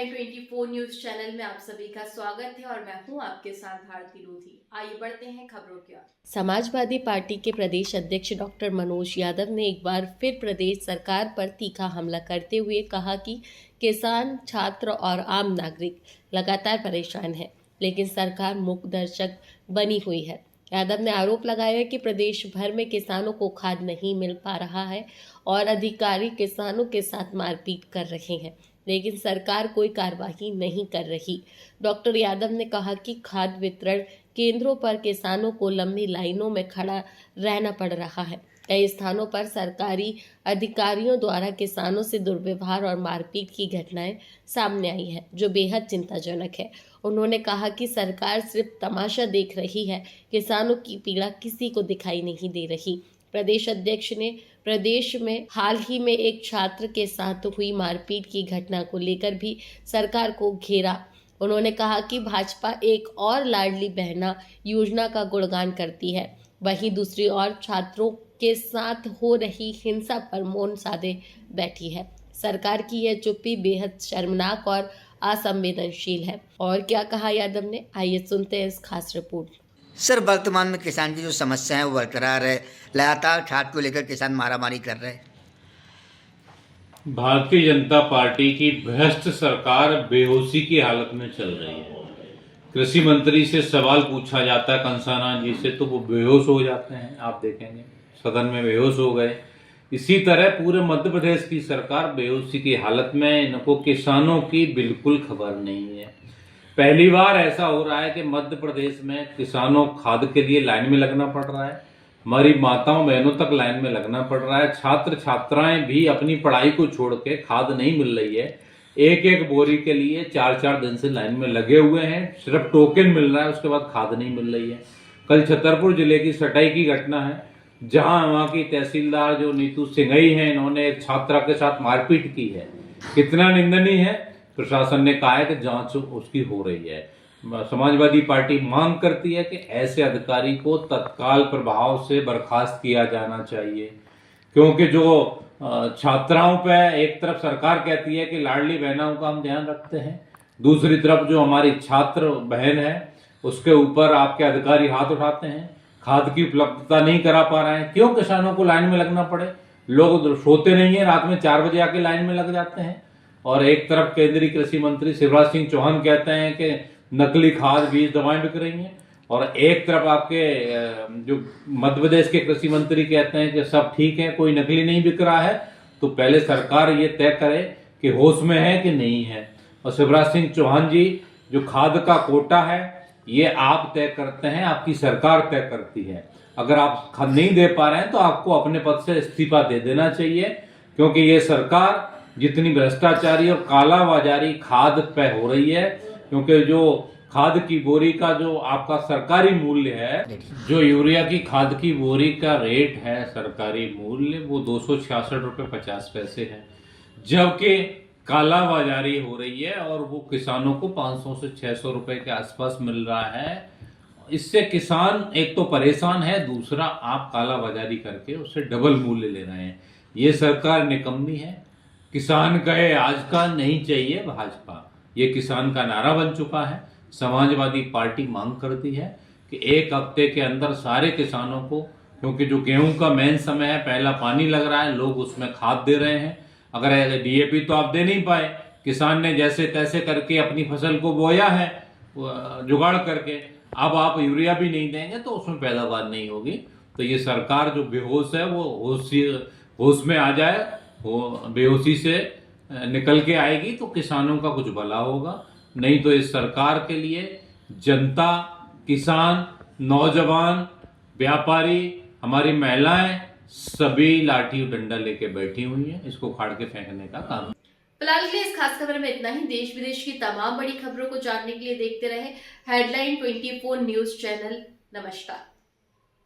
Headline 24 news channel में आप सभी का स्वागत है और मैं हूं आपके साथ भारती रोधी। आइए बढ़ते हैं खबरों की ओर। समाजवादी पार्टी के प्रदेश अध्यक्ष डॉक्टर मनोज यादव ने एक बार फिर प्रदेश सरकार पर तीखा हमला करते हुए कहा कि किसान, छात्र और आम नागरिक लगातार परेशान हैं, लेकिन सरकार मूक दर्शक बनी हुई है। यादव ने आरोप लगाया कि प्रदेश भर में किसानों को खाद नहीं मिल पा रहा है और अधिकारी किसानों के साथ मारपीट कर रहे हैं, लेकिन सरकार कोई कार्रवाई नहीं कर रही। डॉक्टर यादव ने कहा कि खाद वितरण केंद्रों पर किसानों को लंबी लाइनों में खड़ा रहना पड़ रहा है। कई स्थानों पर सरकारी अधिकारियों द्वारा किसानों से दुर्व्यवहार और मारपीट की घटनाएं सामने आई है, जो बेहद चिंताजनक है। उन्होंने कहा कि सरकार सिर्फ तमाशा देख रही है, किसानों की पीड़ा किसी को दिखाई नहीं दे रही। प्रदेश अध्यक्ष ने प्रदेश में हाल ही में एक छात्र के साथ हुई मारपीट की घटना को लेकर भी सरकार को घेरा। उन्होंने कहा कि भाजपा एक और लाडली बहना योजना का गुणगान करती है, वहीं दूसरी ओर छात्रों के साथ हो रही हिंसा पर मौन साधे बैठी है। सरकार की यह चुप्पी बेहद शर्मनाक और असंवेदनशील है। और क्या कहा यादव ने, आइए सुनते हैं इस खास रिपोर्ट। सर, वर्तमान में किसान की जो समस्या है वो बरकरार है। लगातार खाद को लेकर किसान मारामारी कर रहे हैं। भारतीय जनता पार्टी की भ्रष्ट सरकार बेहोशी की हालत में चल रही है। कृषि मंत्री से सवाल पूछा जाता है कंसाना जी से तो वो बेहोश हो जाते हैं। आप देखेंगे सदन में बेहोश हो गए। इसी तरह पूरे मध्य प्रदेश की सरकार बेहोशी की हालत में, इनको किसानों की बिल्कुल खबर नहीं है। पहली बार ऐसा हो रहा है कि मध्य प्रदेश में किसानों खाद के लिए लाइन में लगना पड़ रहा है। हमारी माताओं बहनों तक लाइन में लगना पड़ रहा है। छात्र छात्राएं भी अपनी पढ़ाई को छोड़ के, खाद नहीं मिल रही है, एक एक बोरी के लिए 4-4 दिन से लाइन में लगे हुए हैं। सिर्फ टोकन मिल रहा है, उसके बाद खाद नहीं मिल रही है। कल छतरपुर जिले की सटाई की घटना है, जहां वहां की तहसीलदार जो नीतू सिंघई है, इन्होंने एक छात्रा के साथ मारपीट की है। कितना निंदनीय है। प्रशासन ने कहा है कि जांच उसकी हो रही है। समाजवादी पार्टी मांग करती है कि ऐसे अधिकारी को तत्काल प्रभाव से बर्खास्त किया जाना चाहिए, क्योंकि जो छात्राओं पे एक तरफ सरकार कहती है कि लाडली बहनों का हम ध्यान रखते हैं, दूसरी तरफ जो हमारी छात्र बहन है उसके ऊपर आपके अधिकारी हाथ उठाते हैं, खाद की उपलब्धता नहीं करा पा रहे हैं। क्यों किसानों को लाइन में लगना पड़े? लोग सोते नहीं है, रात में 4 बजे आके लाइन में लग जाते हैं। और एक तरफ केंद्रीय कृषि मंत्री शिवराज सिंह चौहान कहते हैं कि नकली खाद, बीज, दवाएं बिक रही हैं, और एक तरफ आपके जो मध्य प्रदेश के कृषि मंत्री कहते हैं कि सब ठीक है, कोई नकली नहीं बिक रहा है। तो पहले सरकार ये तय करे कि होश में है कि नहीं है। और शिवराज सिंह चौहान जी, जो खाद का कोटा है ये आप तय करते हैं, आपकी सरकार तय करती है। अगर आप खाद नहीं दे पा रहे हैं तो आपको अपने पद से इस्तीफा दे देना चाहिए, क्योंकि ये सरकार जितनी भ्रष्टाचारी और कालाबाजारी खाद पे हो रही है, क्योंकि जो खाद की बोरी का जो आपका सरकारी मूल्य है, जो यूरिया की खाद की बोरी का रेट है सरकारी मूल्य, वो 266 रुपये 50 पैसे है, जबकि कालाबाजारी हो रही है और वो किसानों को 500 से 600 रुपए के आसपास मिल रहा है। इससे किसान एक तो परेशान है, दूसरा आप कालाबाजारी करके उससे डबल मूल्य ले रहे हैं। ये सरकार निकम्मी है। किसान कहे आज का नहीं चाहिए भाजपा, ये किसान का नारा बन चुका है। समाजवादी पार्टी मांग करती है कि 1 हफ्ते के अंदर सारे किसानों को, क्योंकि जो गेहूं का मेन समय है, पहला पानी लग रहा है, लोग उसमें खाद दे रहे हैं। अगर डीएपी तो आप दे नहीं पाए, किसान ने जैसे तैसे करके अपनी फसल को बोया है जुगाड़ करके, अब आप यूरिया भी नहीं देंगे तो उसमें पैदावार नहीं होगी। तो ये सरकार जो बेहोश है वो होश में आ जाए, वो बेहोशी से निकल के आएगी तो किसानों का कुछ भला होगा। नहीं तो इस सरकार के लिए जनता, किसान, नौजवान, व्यापारी, हमारी महिलाएं सभी लाठी डंडा लेके बैठी हुई हैं, इसको उखाड़ के फेंकने का काम। फिलहाल के लिए इस खास खबर में इतना ही। देश विदेश की तमाम बड़ी खबरों को जानने के लिए देखते रहे हेडलाइन 24 न्यूज चैनल। नमस्कार।